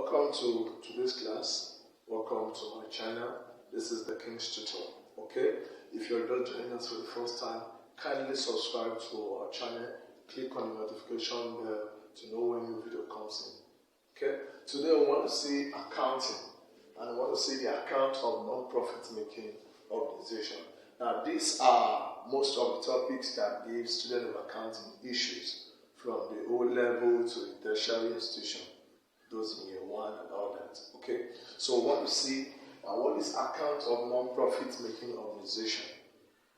Welcome to today's class. Welcome to my channel. This is the King's Tutor. Okay, if you're just joining us for the first time, kindly subscribe to our channel. Click on the notification bell to know when new video comes in. Okay, today we want to see accounting and we want to see the account of non-profit making organization. Now, these are most of the topics that give students of accounting issues from the O level to the tertiary institution. Those in year 1 and all that. Okay, so we want to see what is account of non-profit making organization.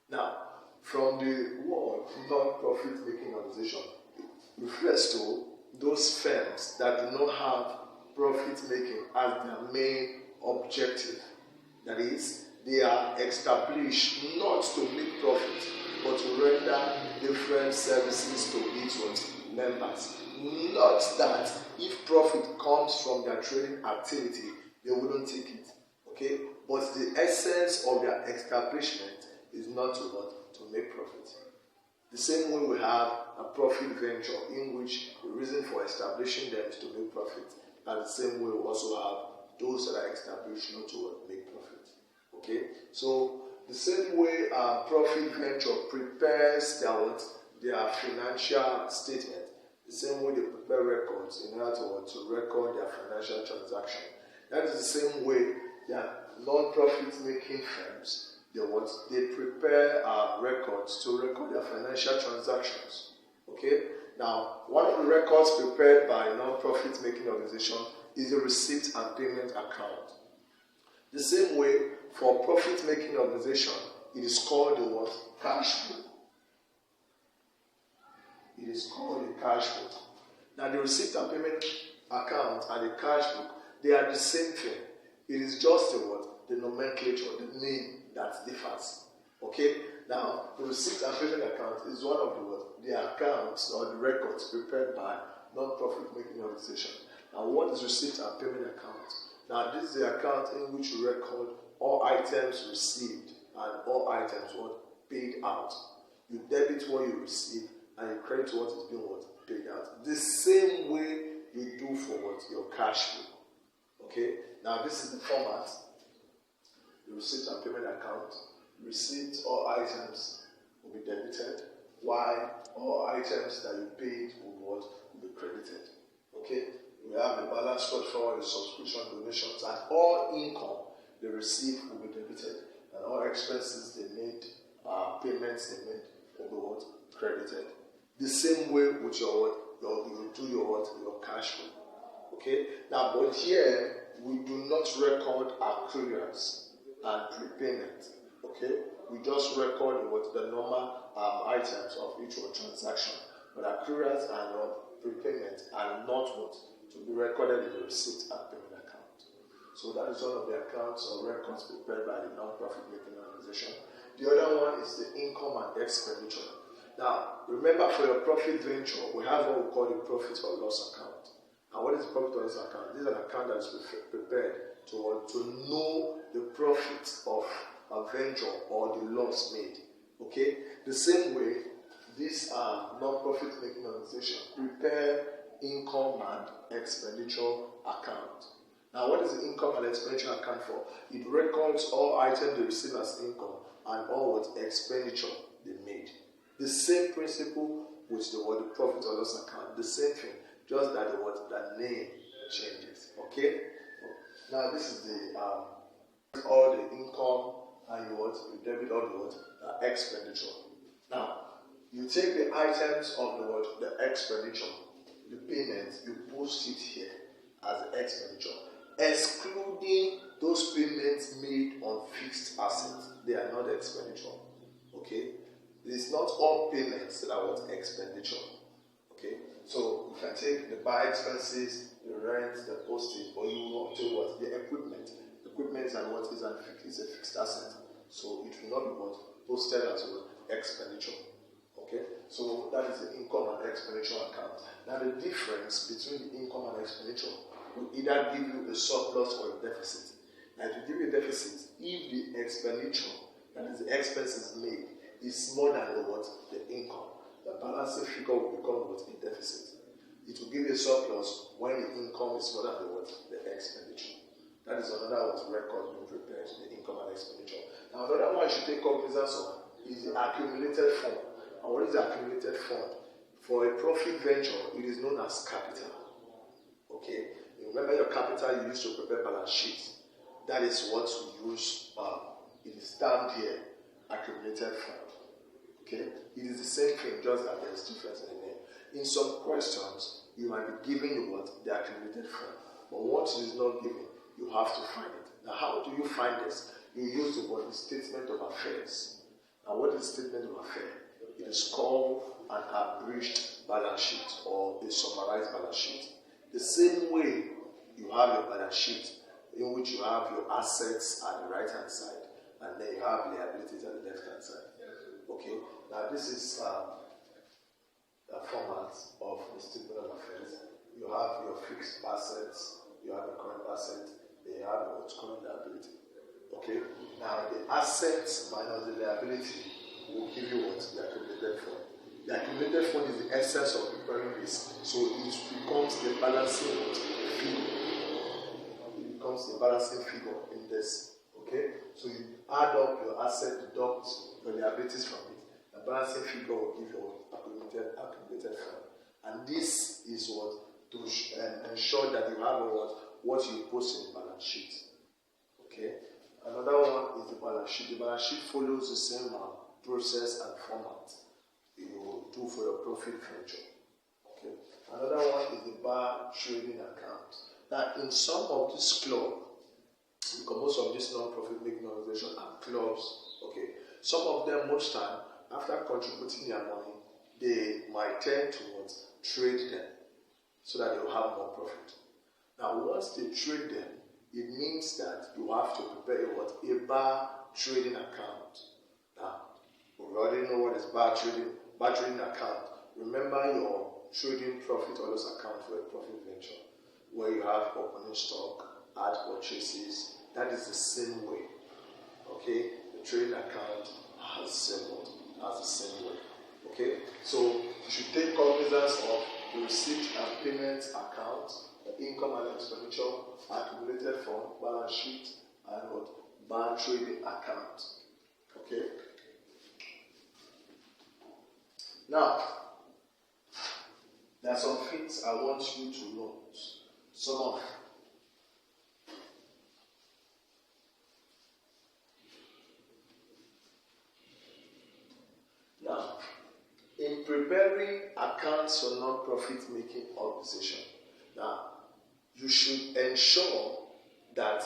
Now, from the word non-profit making organization, it refers to those firms that do not have profit making as their main objective. That is, they are established not to make profit, but to render different services to its members. Not that if profit comes from their trading activity, they wouldn't take it. Okay? But the essence of their establishment is not to make profit. The same way we have a profit venture in which the reason for establishing them is to make profit. And the same way we also have those that are established not to make profit. Okay? So the same way profit venture prepares their financial statement, the same way they prepare records in order to record their financial transaction. That is the same way that non-profit making firms, they prepare records to record their financial transactions. Okay? Now, one of the records prepared by non-profit making organization is the receipt and payment account. The same way for profit making organization, it is called the cash book. It is called a cash book. Now, the receipt and payment account and the cash book, they are the same thing. It is just the nomenclature, the name that differs. Okay? Now, the receipt and payment account is one of the accounts or the records prepared by non-profit making organization. Now, what is receipt and payment account? Now, this is the account in which you record all items received and all items paid out. You debit what you receive and you credit what is being paid out. The same way you do for your cash flow. Okay? Now, this is the format. The receipt and payment account. Receipt, all items will be debited, while all items that you paid will be credited. Okay? We have the balance structure, the subscription donations, and all income they receive will be debited, and all expenses they made, payments they made will be credited. The same way with your cash flow. Okay? Now, but here we do not record accruals and prepayment. Okay? We just record the normal items of each transaction. But accruals and prepayment are not to be recorded in the receipt and payment account. So that is one of the accounts or records prepared by the non-profit making organization. The other one is the income and expenditure. Now, remember, for your profit venture, we have what we call the profit or loss account. And what is the profit or loss account? This is an account that is prepared to know the profit of a venture or the loss made. Okay? The same way, these non-profit making organizations prepare income and expenditure account. Now, what is the income and expenditure account for? It records all items they receive as income and all expenditure they made. The same principle with the profit or loss account, the same thing, just that the name changes. Okay? Now, this is all the income and you debit all the expenditure. Now, you take the items of the expenditure, the payments, you post it here as expenditure, excluding those payments made on fixed assets. They are not expenditure. Okay? It is not all payments that are expenditure. Okay? So you can take the buy expenses, the rent, the postage, but you will not take the equipment. Equipment is a fixed asset. So it will not be posted as expenditure. Okay? So that is the income and expenditure account. Now, the difference between the income and expenditure will either give you a surplus or a deficit. Now, it will give you a deficit if the expenditure, that is the expenses made, is more than the income. The balancing figure will become a deficit. It will give a surplus when the income is more than the expenditure. That is another record being prepared, the income and expenditure. Now, another one you should take cognizance of is the accumulated fund. And what is the accumulated fund? For a profit venture, it is known as capital. Okay? You remember your capital you used to prepare balance sheet. That is what we use. It is down here, accumulated fund. Okay? It is the same thing, just that there is difference in the name. In some questions, you might be given you the accumulated fund. But once it is not given, you have to find it. Now, how do you find this? You use the statement of affairs. Now, what is statement of affairs? It is called an abridged balance sheet or a summarized balance sheet. The same way you have your balance sheet, in which you have your assets at the right hand side, and then you have liabilities at the left hand side. Okay. Now, this is the format of the statement of affairs. You have your fixed assets, you have the current asset, they have what's current liability. Okay? Now, the assets minus the liability will give you what? The accumulated fund. The accumulated fund is the essence of preparing this. So it becomes the balancing figure. It becomes the balancing figure in this. Okay? So you add up your asset, deduct your liabilities from it. The balancing figure will give you accumulated fund. And this is what to ensure that you have what you post in the balance sheet. Okay? Another one is the balance sheet. The balance sheet follows the same process and format you do for your profit venture. Okay? Another one is the bar trading account. Now, in some of this club, because most of these non-profit making organizations are clubs, okay, some of them, most time, after contributing their money, they might tend to trade them so that they will have more profit. Now, once they trade them, it means that you have to prepare a bar trading account. Now, we already know what is bar trading account. Remember your trading profit or loss account for a profit venture, where you have opening stock, add purchases. That is the same way. Okay, the trading account has the same way. Okay, so you should take cognizance of the receipt and payment account, the income and expenditure, accumulated fund, balance sheet, and bar trading account. Okay. Now, there are some things I want you to note. Some of now, in preparing accounts for non-profit making organization, now you should ensure that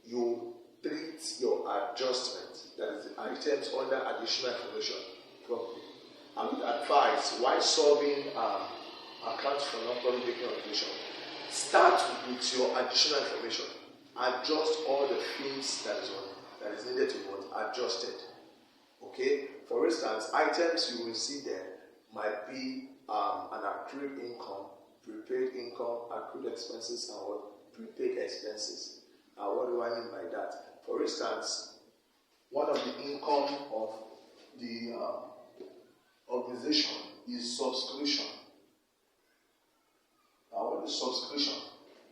you treat your adjustment, that is the items under additional information, properly. I would advise, while solving accounts for non-profit making organization, start with your additional information. Adjust all the things that is needed to be adjusted. Okay? For instance, items you will see there might be an accrued income, prepaid income, accrued expenses, and prepaid expenses. What do I mean by that? For instance, one of the income of the organization is subscription. Now, what is subscription?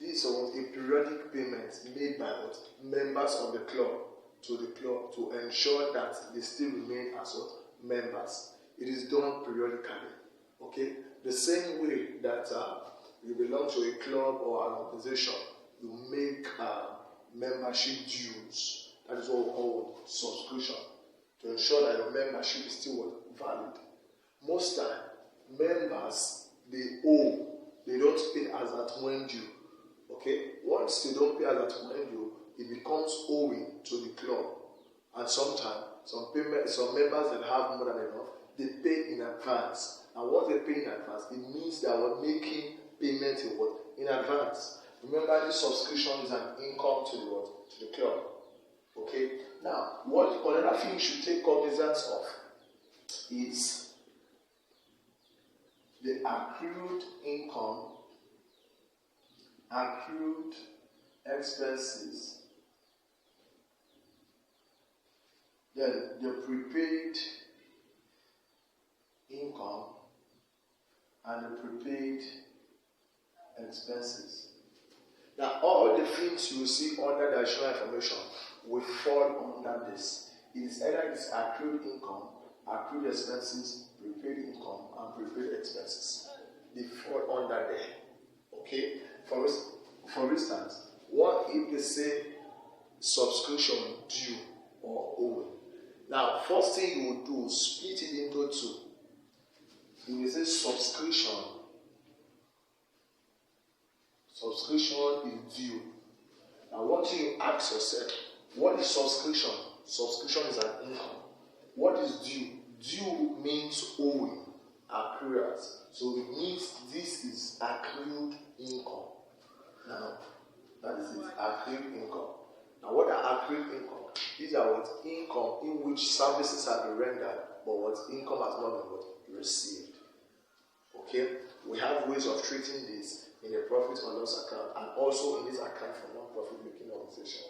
This is a periodic payment made by members of the club to the club to ensure that they still remain as members. It is done periodically. Okay? The same way that you belong to a club or an organization, you make membership dues. That is what we call subscription, to ensure that your membership is still valid. Most time, members, they owe. They don't pay as at when due. Okay? Once they don't pay as at when due, it becomes owing to the club. And sometimes, some members that have more than enough, they pay in advance. And what they pay in advance, it means that we're making payment in advance. Remember, this subscription is an income to the club. Okay? Now, another thing you should take cognizance of is the accrued income, accrued expenses, then the prepaid income and the prepaid expenses. Now, all the things you see under the additional information will fall under this. It is either it's accrued income, accrued expenses, prepaid income, and prepaid expenses. They fall under there. Okay? For instance, what if they say subscription due or owing? Now, first thing you will do, split it into two. You will say subscription. Subscription is due. Now, what you ask yourself, what is subscription? Subscription is an income. What is due? Due means owing, accruals. So it means this is accrued income. Now, that is it, accrued income. Now, what are accrued income? These are what income in which services have been rendered, but what income has not been received. Okay? We have ways of treating this in a profit or loss account, and also in this account for non-profit making organization.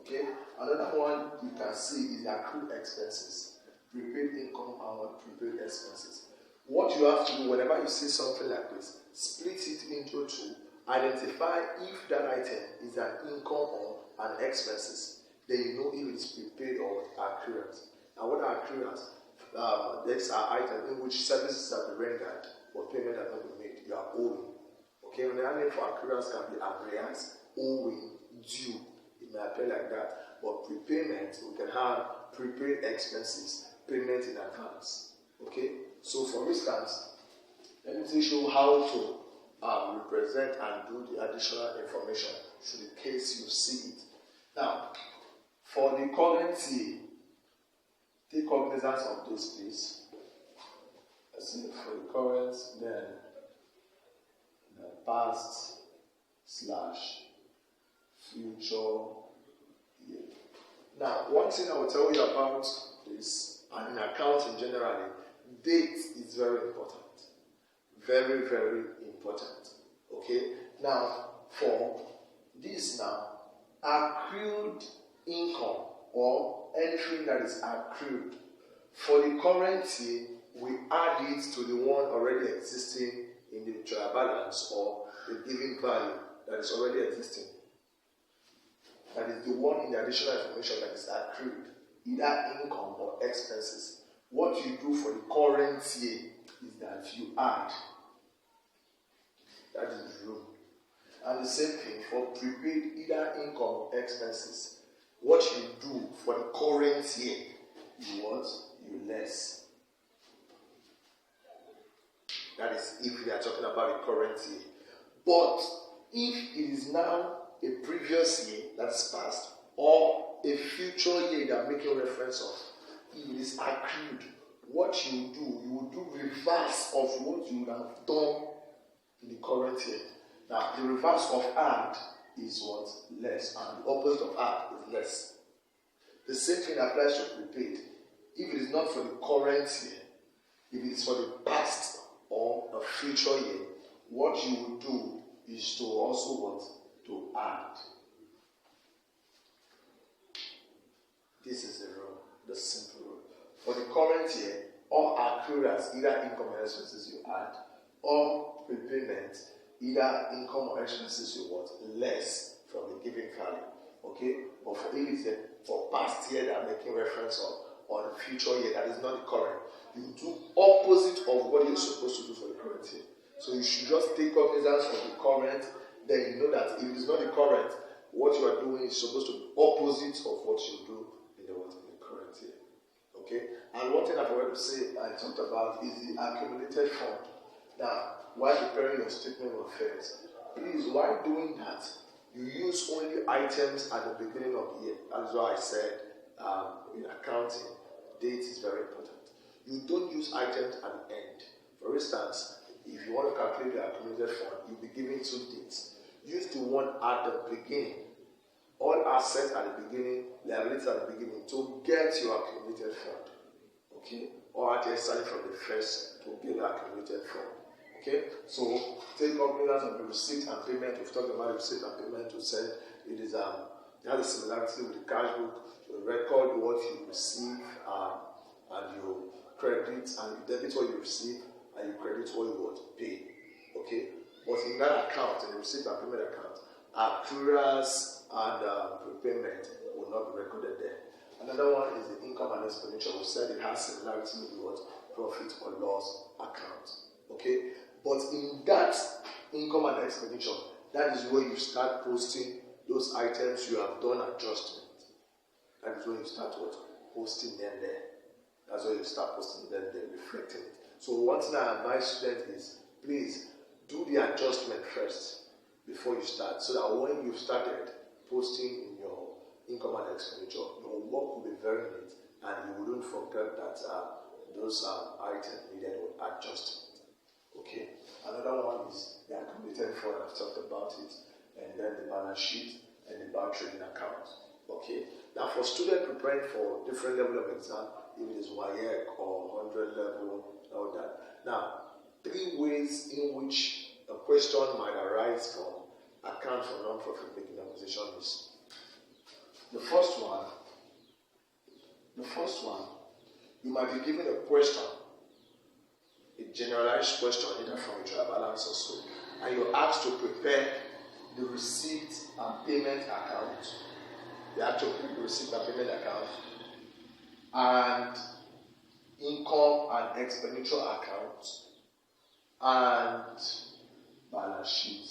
Okay? Another one you can see is accrued expenses, prepaid income and prepaid expenses. What you have to do whenever you see something like this, split it into two, identify if that item is an income or an expenses. Then you know if it's prepaid or accrued. Now, what are accrued? These are items in which services have been rendered or payment has not been made. You are owing. Okay, another name for accruals can be arrears, owing, due. It may appear like that. But prepayment, we can have prepaid expenses, payment in advance. Okay, so for instance, let me teach you how to represent and do the additional information should the case you see it. Now, for the current year, take cognizance of this, please. Let's see, for the current, then the past / future year. Now, one thing I will tell you about this, and in accounting generally, date is very important. Very, very important. Okay? Now, for this now, accrued income or anything that is accrued, for the current year, we add it to the one already existing in the trial balance or the given value that is already existing. That is the one in the additional information that is accrued, either income or expenses. What you do for the current year is that you add. That is the rule. And the same thing for prepaid either income or expenses. What you do for the current year, you what? You less. That is if we are talking about the current year. But if it is now a previous year that's passed or a future year that I'm making reference of, if it is accrued, what you will do reverse of what you would have done in the current year. Now, the reverse of add is what? Less. And the opposite of add is less. The same thing applies to prepaid. If it is not for the current year, if it is for the past or a future year, what you will do is to also what? To add. This is the rule, the simple rule. For the current year, all accruals, either income or expenses you add, or prepayment, either income or expenses you want less from the given value. Okay? But for if it's for past year that I'm making reference of, or the future year that is not the current, you do opposite of what you're supposed to do for the current year. So you should just take cognizance of the current, then you know that if it's not the current, what you are doing is supposed to be opposite of what you do in the current year. Okay? And one thing I forgot to say, I talked about, is the accumulated fund. Now, while preparing your statement of affairs, please, while doing that, you use only items at the beginning of the year. That's why I said in accounting, date is very important. You don't use items at the end. For instance, if you want to calculate the accumulated fund, you'll be given 2 dates. Use the one at the beginning. All assets at the beginning, liabilities at the beginning, to get your accumulated fund. Okay? Or actually starting from the first to get the accumulated fund. Okay? So take cognizance of the receipt and payment. We've talked about receipt and payment to say it is it has a similarity with the cash book. You record what you receive and you credit, and you debit what you receive and you credit what you want to pay. Okay? But in that account, in the receipt and payment account, accruals and prepayment will not be recorded there. Another one is the income and expenditure. We said it has similarity with what profit or loss account. Okay, but in that income and expenditure, that is where you start posting those items you have done adjustment. That is when you start what? Posting them there. That's where you start posting them there, reflecting it. So one thing I advise students is, please do the adjustment first before you start, so that when you've started posting in your income and expenditure, your work will be very neat and you wouldn't forget that those items needed adjustment. Okay. Another one is the accumulated fund. I've talked about it, and then the balance sheet and the bar trading account. Okay. Now, for students preparing for different level of exam, if it is WAEC or 100 level, all that. Now, 3 ways in which a question might arise from account for non-profit making acquisition is: the first one, you might be given a question, a generalized question, either from a trial balance or so, and you're asked to prepare the receipt and payment account. You have to prepare the receipt and payment account and income and expenditure account and balance sheet.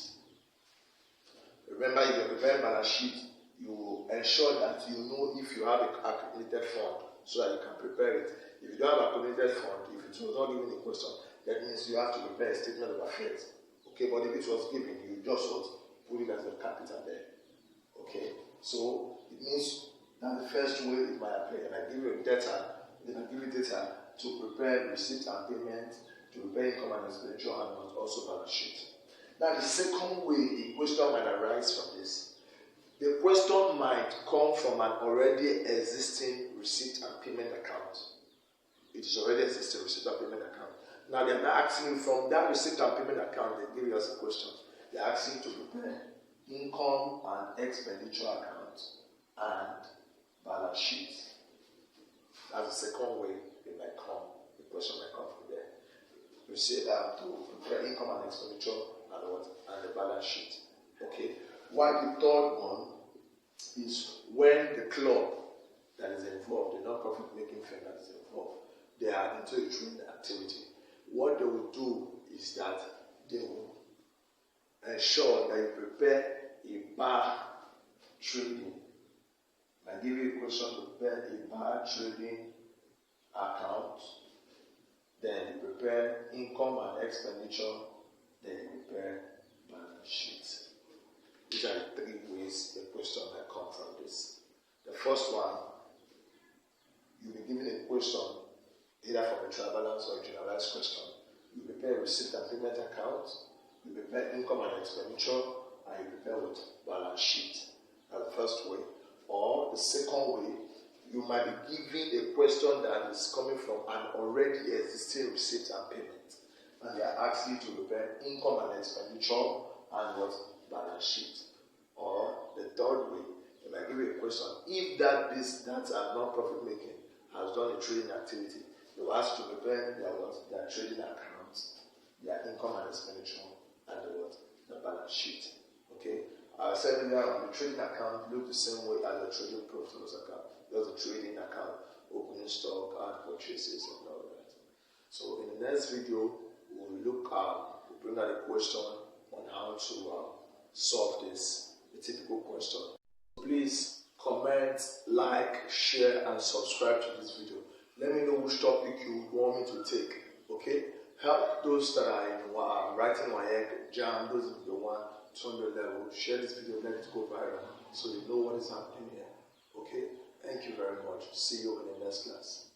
Remember, if you're preparing balance sheet, you will ensure that you know if you have an accumulated fund, so that you can prepare it. If you don't have accumulated fund, if it was not given a question, that means you have to prepare a statement of affairs. Okay, but if it was given, you just put it as a capital there. Okay, so it means that the first way is by applying. And I give you data, to prepare receipt and payment, to prepare income and expenditure, and also balance sheet. Now, the second way a question might arise from this. The question might come from an already existing receipt and payment account. It is already existing receipt and payment account. Now, they are not asking you from that receipt and payment account, they give us a question. They are asking you to prepare income and expenditure account and balance sheet. That's the second way it might come. The question might come from there. You say that to prepare income and expenditure and the balance sheet. Okay. While the third one is when the club that is involved, the non-profit making firm that is involved, they are into a trading activity. What they will do is that they will ensure that you prepare a bar trading. I give you a question to prepare a bar trading account, then you prepare income and expenditure, then you prepare balance sheet. These are the 3 ways the question might come from this. The first one, you'll be given a question either from a trial balance or a generalized question. You prepare a receipt and payment account, you prepare income and expenditure, and you prepare with balance sheet. That's the first way. Or the second way, you might be given a question that is coming from an already existing receipt and payment, and they are asking you to prepare income and expenditure and what? Balance sheet. Or the third way, they might give you a question. If that non-profit making has done a trading activity, they will ask you to prepare their trading accounts, their income and expenditure, and the balance sheet. Okay? I said earlier on, the trading account looks the same way as the trading profit and loss account. There's a trading account, opening stock, add purchases, and all that. So in the next video, we'll bring out a question on how to solve this, a typical question. Please comment, like, share, and subscribe to this video. Let me know which topic you would want me to take. Okay? Help those that are in writing WAEC, JAM, those in the 100 level. Share this video, let it go viral so you know what is happening here. Okay? Thank you very much. See you in the next class.